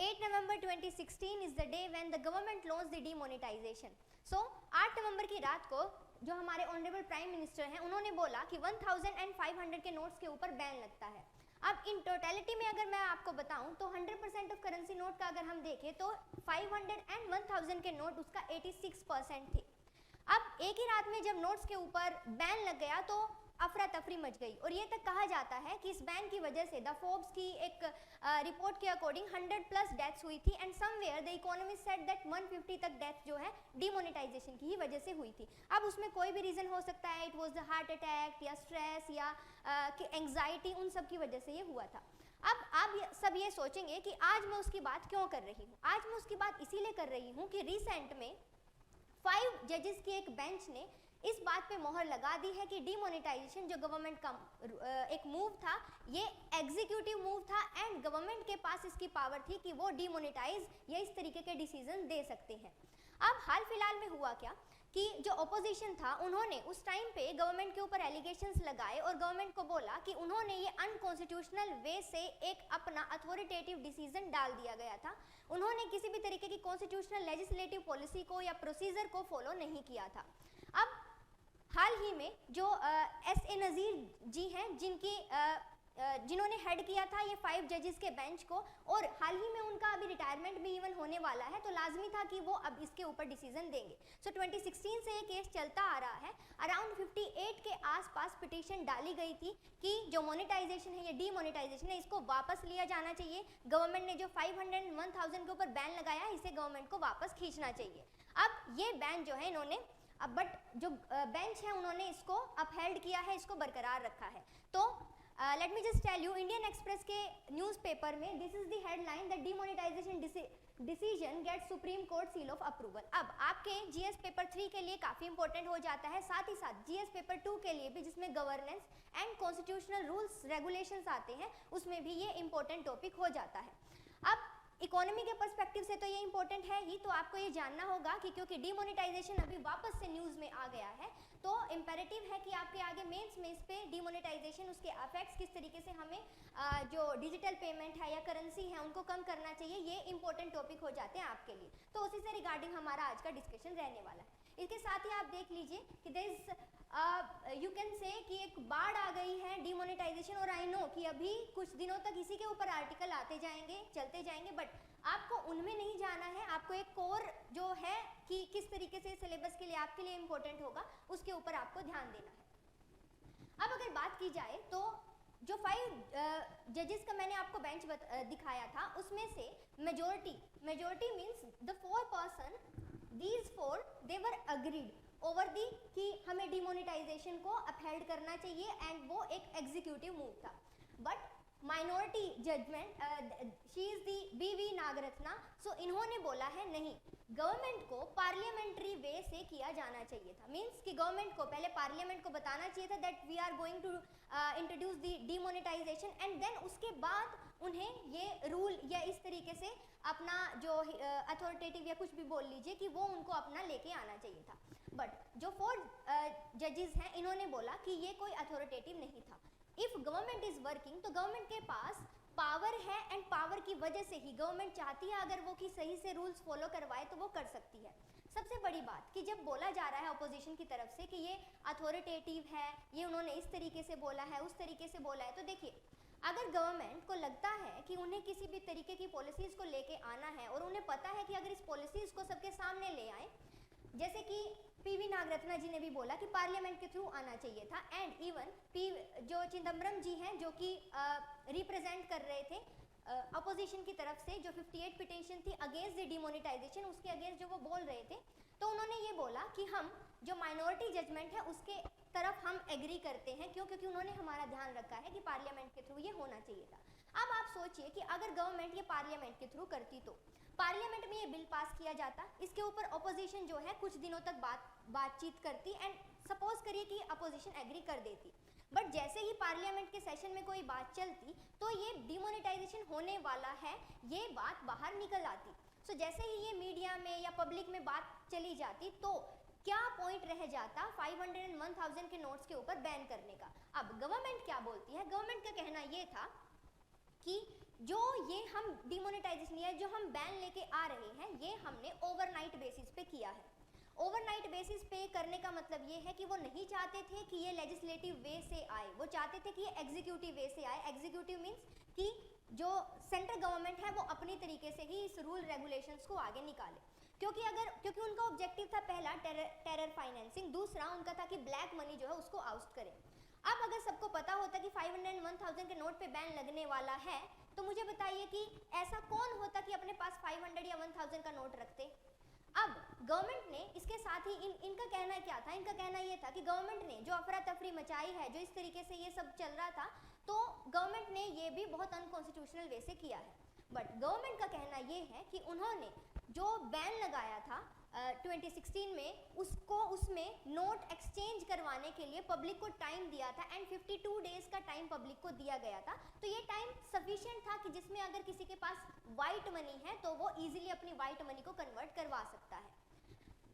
8 November 2016 is the day when the government launched the demonetization. So 8 नवंबर की रात को जो हमारे ऑनरेबल प्राइम मिनिस्टर हैं उन्होंने बोला कि 1500 के नोट्स के ऊपर बैन लगता है। अब इन टोटलिटी में अगर मैं आपको बताऊं तो 100% ऑफ करेंसी नोट का अगर हम देखें तो 500 एंड 1000 के नोट उसका 86% थे। अब एक ही रात में जब नोट्स के ऊपर बैन लग गया तो अफरा तफरी मच गई और ये तक कहा जाता है कि इस बैन की वजह से द फोर्ब्स की एक रिपोर्ट के अकॉर्डिंग 100+ डेथ्स हुई थी and somewhere the economist said that 150 तक डेथ जो है डिमोनेटाइजेशन की ही वजह से हुई थी। अब उसमें कोई भी रीज़न हो सकता है, it was the heart attack या स्ट्रेस या एंग्जाइटी, उन सब की वजह से ये हुआ था। अब आप सब ये सोचेंगे कि आज मैं उसकी बात क्यों कर रही हूँ। आज मैं उसकी बात इसीलिए कर रही हूँ कि रिसेंट में 5 जजेस की एक बेंच ने इस बात पे मोहर लगा दी है कि डिमोनेटाइजेशन जो गवर्नमेंट का एक मूव था ये एग्जीक्यूटिव मूव था एंड गवर्नमेंट के पास इसकी पावर थी कि वो डिमोनेटाइज या इस तरीके के डिसीजन दे सकते हैं। अब हाल फिलहाल में हुआ क्या कि जो ऑपोजिशन था उन्होंने उस टाइम पे गवर्नमेंट के ऊपर एलिगेशंस लगाए और गवर्नमेंट को बोला कि उन्होंने ये अनकॉन्स्टिट्यूशनल वे से एक अपना अथॉरिटेटिव डिसीजन डाल दिया गया था। उन्होंने किसी भी तरीके की कॉन्स्टिट्यूशनल लेजिस्लेटिव पॉलिसी को या प्रोसीजर को फॉलो नहीं किया था। अब हाल ही में जो S.A. नज़ीर जी हैं जिन्होंने हेड किया था ये 5 जजेस के बेंच को और हाल ही में उनका अभी रिटायरमेंट भी इवन होने वाला है, तो लाजमी था कि वो अब इसके ऊपर डिसीजन देंगे। सो 2016 से ये केस चलता आ रहा है। अराउंड 58 के आसपास पिटीशन डाली गई थी कि जो मोनेटाइजेशन है, ये डीमोनेटाइजेशन है, इसको वापस लिया जाना चाहिए। गवर्नमेंट ने जो 500 1000 के ऊपर बैन लगाया है इसे गवर्नमेंट को वापस खींचना चाहिए। अब ये बैन जो है इन्होंने बट जो बेंच है उन्होंने इसको अपहेल्ड किया है, इसको बरकरार रखा है। तो let me just tell you, Indian Express के न्यूज़पेपर में this is the headline that demonetisation decision get Supreme Court seal of approval. अब आपके जीएस पेपर 3 के लिए काफ़ी इंपॉर्टेंट हो जाता है, साथ ही साथ जीएस पेपर 2 के लिए भी जिसमें governance and constitutional rules regulations आते हैं उसमें भी ये इंपॉर्टेंट टॉपिक हो जाता है। अब इकोनॉमी के पर्सपेक्टिव से तो ये इंपॉर्टेंट है ही, तो आपको ये जानना होगा कि क्योंकि डिमोनेटाइजेशन अभी वापस से न्यूज़ में आ गया है तो इम्पेरेटिव है कि आपके आगे मेंस में इस पे डिमोनेटाइजेशन उसके इफेक्ट्स किस तरीके से हमें जो डिजिटल पेमेंट है या करेंसी है उनको कम करना चाहिए, ये इंपॉर्टेंट टॉपिक हो जाते हैं आपके लिए। तो उसी से रिगार्डिंग हमारा आज का डिस्कशन रहने वाला है। इसके साथ ही आप देख लीजिए कि there is you can say कि एक बाढ़ आ गई है डिमोनेटाइजेशन, और आई नो कि अभी कुछ दिनों तक इसी के ऊपर आर्टिकल आते जाएंगे चलते जाएंगे, बट आपको उनमें नहीं जाना है। आपको एक कोर जो है कि किस तरीके से सिलेबस के लिए आपके लिए इम्पोर्टेंट होगा उसके ऊपर आपको ध्यान देना है। अब अगर बात की जाए तो जो 5 जजेस का मैंने आपको बेंच दिखाया था उसमें से majority means the 4 person, these 4 they were agreed over the कि हमें डिमोनेटाइजेशन को अपहेल्ड करना चाहिए एंड वो एक एग्जीक्यूटिव मूव था। But minority judgment she is the BV Nagarathna, so इन्होंने बोला है नहीं, गवर्नमेंट को पार्लियामेंट्री वे से किया जाना चाहिए था। मीन्स कि गवर्नमेंट को पहले पार्लियामेंट को बताना चाहिए था that we are going to introduce the demonetisation and then उसके बाद उन्हें ये रूल या इस तरीके से अपना जो अथॉरिटेटिव या कुछ भी बोल लीजिए कि वो उनको अपना लेके आना चाहिए था। बट जो 4 जजेस हैं इन्होंने बोला कि ये कोई अथॉरिटेटिव नहीं था। इफ गवर्नमेंट इज वर्किंग तो गवर्नमेंट के पास पावर है एंड पावर की वजह से ही गवर्नमेंट चाहती है अगर वो कि सही से रूल्स फॉलो करवाए तो वो कर सकती है। सबसे बड़ी बात कि जब बोला जा रहा है अपोजिशन की तरफ से कि ये अथॉरिटेटिव है, ये उन्होंने इस तरीके से बोला है उस तरीके से बोला है, तो देखिए अगर गवर्नमेंट को लगता है कि उन्हें किसी भी तरीके की पॉलिसीज़ को लेके आना है और उन्हें पता है कि अगर इस पॉलिसीज़ को सबके सामने ले आए, जैसे कि PV नागरत्ना जी ने भी बोला कि पार्लियामेंट के थ्रू आना चाहिए था एंड इवन जो चिदम्बरम जी हैं जो कि रिप्रेजेंट कर रहे थे अपोजिशन की तरफ से जो 58 पिटीशन थी अगेंस्ट द डिमोनेटाइजेशन, उसके अगेंस्ट जो वो बोल रहे थे, तो उन्होंने ये बोला कि हम जो माइनॉरिटी जजमेंट है उसके तरफ हम एग्री करते हैं, क्यों? क्योंकि उन्होंने हमारा ध्यान रखा है कि पार्लियामेंट के थ्रू ये होना चाहिए था। अब आप सोचिए कि अगर गवर्नमेंट ये पार्लियामेंट के थ्रू करती तो पार्लियामेंट में ये बिल पास किया जाता, इसके ऊपर अपोजिशन जो है कुछ दिनों तक बातचीत करती एंड सपोज करिए कि अपोजिशन एग्री कर देती, बट जैसे ही पार्लियामेंट के सेशन में कोई बात चलती तो ये डिमोनेटाइजेशन होने वाला है ये बात बाहर निकल आती। सो जैसे ही ये मीडिया में या पब्लिक में बात चली जाती तो क्या पॉइंट रह जाता 500 एंड 1000 के नोट्स के ऊपर बैन करने का। अब गवर्नमेंट क्या बोलती है, गवर्नमेंट का कहना ये था कि जो ये हम डिमोनेटाइजेशन या जो हम बैन लेके आ रहे हैं ये हमने ओवरनाइट बेसिस पे किया है। ओवरनाइट बेसिस पे करने का मतलब ये है कि वो नहीं चाहते थे कि ये लेजिस्लेटिव वे से आए, वो चाहते थे कि ये एग्जीक्यूटिव वे से आए। एग्जीक्यूटिव मीन्स कि जो सेंट्रल गवर्नमेंट है वो अपनी तरीके से ही इस रूल रेगुलेशंस को आगे निकाले, क्योंकि उनका ऑब्जेक्टिव था पहला टेरर फाइनेंसिंग, दूसरा उनका था कि ब्लैक मनी जो है उसको आउस्ट करें। अब अगर सबको पता होता कि 500 and 1000 के नोट पे बैन लगने वाला है तो मुझे बताइए कि ऐसा कौन होता कि अपने पास 500 या 1000 का नोट रखते। अब गवर्नमेंट ने इसके साथ ही इनका कहना क्या था, इनका कहना ये था कि गवर्नमेंट ने जो अफरा तफरी मचाई है, जो इस तरीके से ये सब चल रहा था, तो गवर्नमेंट ने ये भी बहुत अनकॉन्स्टिट्यूशनल वे से किया है। बट गवर्नमेंट का कहना ये है कि उन्होंने जो बैन लगाया था 2016 में, उसमें नोट एक्सचेंज करवाने के लिए पब्लिक को टाइम दिया था एंड 52 डेज का टाइम पब्लिक को दिया गया था। तो ये टाइम सफिशिएंट था कि जिसमें अगर किसी के पास वाइट मनी है तो वो इजीली अपनी वाइट मनी को कन्वर्ट करवा सकता है।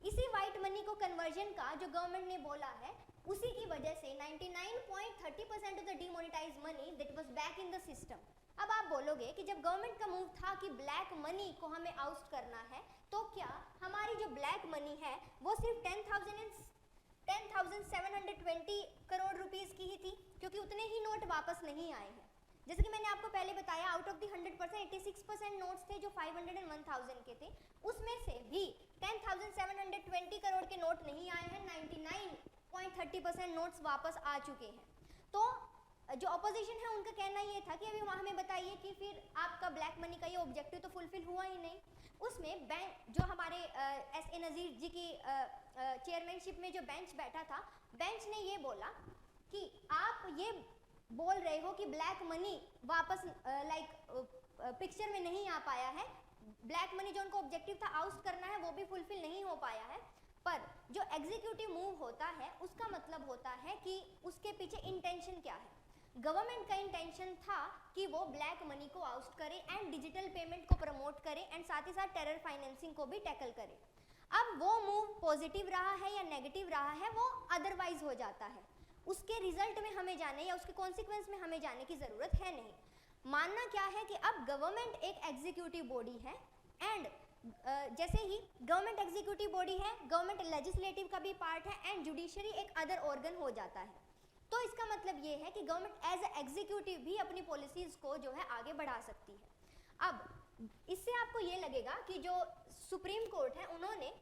इसी वाइट मनी को कन्वर्जन का जो गवर्नमेंट ने बोला है, उसी की वजह से 99.30% of the demonetized money that was back in the system. अब आप बोलोगे कि जब गवर्नमेंट का मूव था कि ब्लैक मनी को हमें आउस्ट करना है, तो क्या हमारी जो ब्लैक मनी है वो सिर्फ 10,720 करोड़ रुपीस की ही थी, क्योंकि उतने ही नोट वापस नहीं आए हैं। जैसे कि मैंने आपको पहले बताया, आउट ऑफ द 100% 86% नोट्स थे जो 500 and 1000 के थे, उसमें से भी 10,720 करोड़ के नोट नहीं आए हैं, 99.30% नोट्स वापस आ चुके हैं। तो जो अपोजिशन है उनका कहना ये था कि अभी हमें बताइए कि फिर आपका ब्लैक मनी का ये ऑब्जेक्टिव तो फुलफिल हुआ ही नहीं। उसमें बैंक जो हमारे S.A. नज़ीर जी की चेयरमैनशिप में जो बेंच बैठा था, बेंच ने ये बोला कि आप ये बोल रहे हो कि ब्लैक मनी वापस पिक्चर में नहीं आ पाया है, ब्लैक मनी जो उनको ऑब्जेक्टिव था आउस्ट करना है वो भी फुलफिल नहीं हो पाया है, पर जो एग्जीक्यूटिव मूव होता है उसका मतलब होता है कि उसके पीछे इंटेंशन क्या है। गवर्नमेंट का इंटेंशन था कि वो ब्लैक मनी को आउस्ट करे एंड डिजिटल पेमेंट को प्रमोट करे एंड साथ ही साथ टेरर फाइनेंसिंग को भी टैकल करे। अब वो मूव पॉजिटिव रहा है या नेगेटिव रहा है वो अदरवाइज हो जाता है, उसके रिजल्ट में हमें जाने या उसके कॉन्सिक्वेंस में हमें जाने की ज़रूरत है नहीं। मानना क्या है कि अब गवर्नमेंट एक एग्जीक्यूटिव बॉडी है एंड जैसे ही गवर्नमेंट एग्जीक्यूटिव बॉडी है, गवर्नमेंट लेजिस्लेटिव का भी पार्ट है एंड जुडिशरी एक अदर ऑर्गन हो जाता है। तो इसका मतलब ये है कि गवर्नमेंट एज ए एग्जीक्यूटिव भी अपनी पॉलिसीज को जो है आगे बढ़ा सकती है। अब इससे आपको ये लगेगा कि जो सुप्रीम कोर्ट है उन्होंने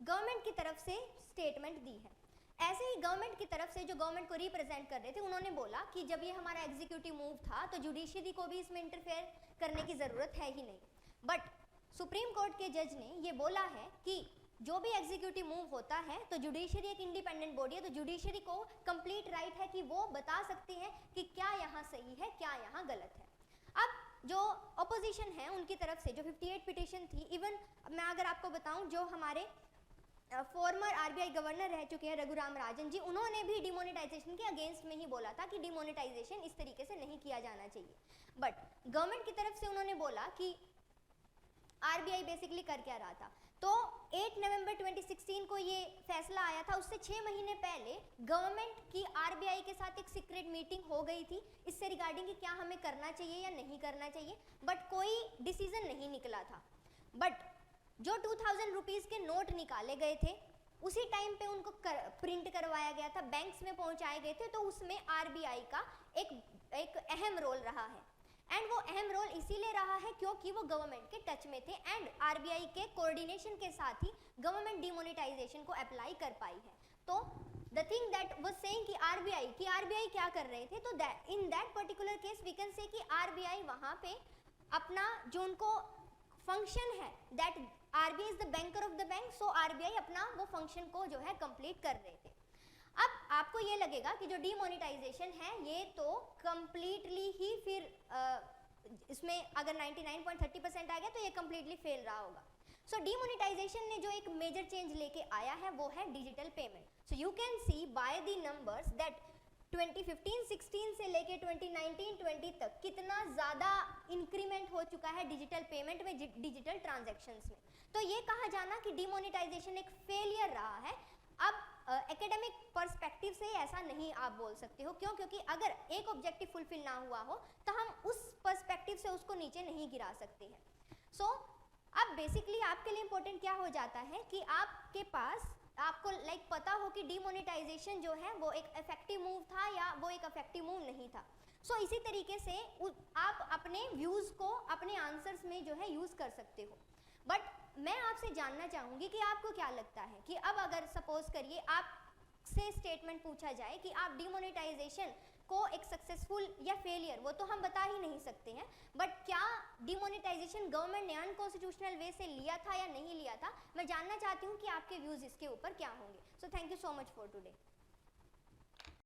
गवर्नमेंट की तरफ से स्टेटमेंट दी है, ऐसे ही गवर्नमेंट की तरफ से जो गवर्नमेंट को रिप्रेजेंट कर रहे थे उन्होंने बोला कि जब ये हमारा एग्जीक्यूटिव मूव था तो जुडिशरी को भी इसमें इंटरफेयर करने की ज़रूरत है ही नहीं। बट सुप्रीम कोर्ट के जज ने ये बोला है कि जो भी एग्जीक्यूटिव मूव होता है तो जुडिशरी एक इंडिपेंडेंट बॉडी है, तो जुडिशरी को कंप्लीट राइट है कि वो बता सकती है कि क्या यहाँ सही है क्या यहाँ गलत है। अब जो अपोजिशन है उनकी तरफ से जो 58 पिटीशन थी, इवन मैं अगर आपको बताऊं जो हमारे फॉर्मर RBI गवर्नर रह चुके हैं रघुराम राजन जी, उन्होंने भी डिमोनेटाइजेशन के अगेंस्ट में ही बोला था कि डिमोनेटाइजेशन इस तरीके से नहीं किया जाना चाहिए। बट गवर्नमेंट की तरफ से उन्होंने बोला कि RBI बेसिकली कर क्या रहा था। तो 8 नवंबर 2016 को ये फैसला आया था, उससे 6 महीने पहले गवर्नमेंट की RBI के साथ एक सीक्रेट मीटिंग हो गई थी इससे रिगार्डिंग कि क्या हमें करना चाहिए या नहीं करना चाहिए, बट कोई डिसीजन नहीं निकला था। बट जो 2000 रुपीज़ के नोट निकाले गए थे उसी टाइम पे उनको प्रिंट करवाया गया था, बैंक्स में पहुंचाए गए थे, तो उसमें RBI का एक अहम रोल रहा है एंड वो अहम रोल इसीलिए रहा है क्योंकि वो गवर्नमेंट के टच में थे एंड RBI के कोऑर्डिनेशन के साथ ही गवर्नमेंट डिमोनेटाइजेशन को अप्लाई कर पाई है। तो the thing that was saying कि RBI क्या कर रहे थे, तो in that particular case we can say कि RBI वहाँ पे अपना जो उनको फंक्शन है that RBI is the banker of the bank, so RBI अपना वो फंक्शन को जो है कंप्लीट कर रहे थे। अब आपको ये लगेगा कि जो डिमोनेटाइजेशन है ये तो कंप्लीटली ही फिर इसमें अगर 99.30% आ गया तो ये कंप्लीटली फेल रहा होगा। सो डिमोनेटाइजेशन ने जो एक मेजर चेंज लेके आया है वो है digital payment. So you can see by the numbers that 2015-16 से लेके 2019-20 तक कितना ज़्यादा इंक्रीमेंट हो चुका है डिजिटल पेमेंट में, डिजिटल ट्रांजैक्शंस में। तो ये कहा जाना कि डिमोनेटाइजेशन एक फेलियर रहा है। अब एकेडमिक पर्सपेक्टिव से ऐसा नहीं आप बोल सकते हो। क्यों? क्योंकि अगर एक ऑब्जेक्टिव फुलफिल ना हुआ हो तो हम उस पर्सपेक्टिव से उसको नीचे नहीं गिरा सकते हैं। सो अब बेसिकली आपके लिए इम्पोर्टेंट क्या हो जाता है कि आपके पास आपको पता हो कि डीमोनेटाइजेशन जो है वो एक इफेक्टिव मूव था या वो एक इफेक्टिव मूव नहीं था। सो इसी तरीके से आप अपने व्यूज़ को अपने आंसर्स में जो है यूज़ कर सकते हो। बट मैं आपसे जानना चाहूँगी कि आपको क्या लगता है कि अब अगर सपोज करिए आपसे स्टेटमेंट पूछा जाए कि आप डीमोनेटाइजेशन को एक सक्सेसफुल या फेलियर, वो तो हम बता ही नहीं सकते हैं, बट क्या डीमोनेटाइजेशन गवर्नमेंट ने अनकॉन्स्टिट्यूशनल वे से लिया था या नहीं लिया था, मैं जानना चाहती हूँ कि आपके व्यूज़ इसके ऊपर क्या होंगे। So thank you so much for today.